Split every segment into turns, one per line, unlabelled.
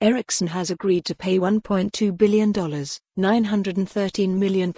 Ericsson has agreed to pay $1.2 billion, £913 million,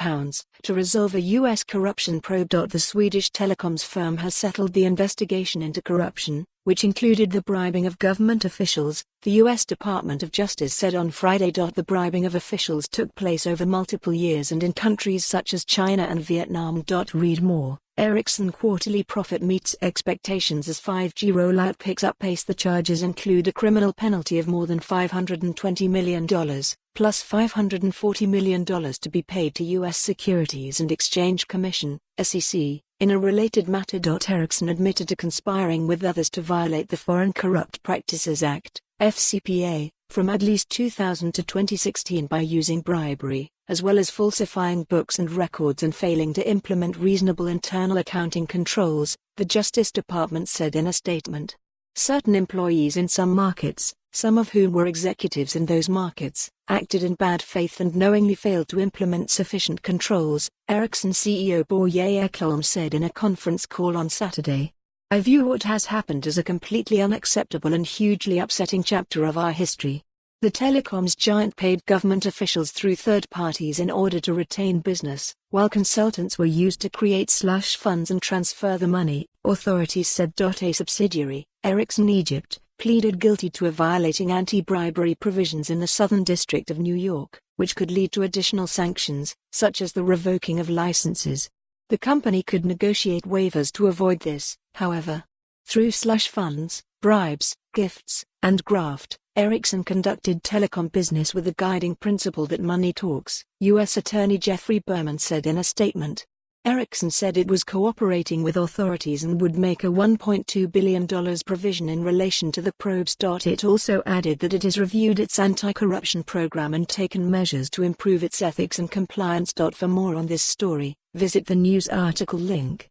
to resolve a U.S. corruption probe. The Swedish telecoms firm has settled the investigation into corruption, which included the bribing of government officials, the U.S. Department of Justice said on Friday. The bribing of officials took place over multiple years and in countries such as China and Vietnam. Read more. Ericsson quarterly profit meets expectations as 5G rollout picks up pace. The charges include a criminal penalty of more than $520 million, plus $540 million to be paid to U.S. Securities and Exchange Commission, SEC. In a related matter, Ericsson admitted to conspiring with others to violate the Foreign Corrupt Practices Act, FCPA, from at least 2000 to 2016 by using bribery, as well as falsifying books and records and failing to implement reasonable internal accounting controls, the Justice Department said in a statement. Certain employees in some markets, some of whom were executives in those markets, acted in bad faith and knowingly failed to implement sufficient controls, Ericsson CEO Börje Ekholm said in a conference call on Saturday. I view what has happened as a completely unacceptable and hugely upsetting chapter of our history. The telecoms giant paid government officials through third parties in order to retain business, while consultants were used to create slush funds and transfer the money, authorities said. A subsidiary, Ericsson Egypt, pleaded guilty to violating anti-bribery provisions in the Southern District of New York, which could lead to additional sanctions, such as the revoking of licenses. The company could negotiate waivers to avoid this, however. Through slush funds, bribes, gifts, and graft, Ericsson conducted telecom business with the guiding principle that money talks, U.S. Attorney Jeffrey Berman said in a statement. Ericsson said it was cooperating with authorities and would make a $1.2 billion provision in relation to the probes. It also added that it has reviewed its anti-corruption program and taken measures to improve its ethics and compliance. For more on this story, visit the news article link.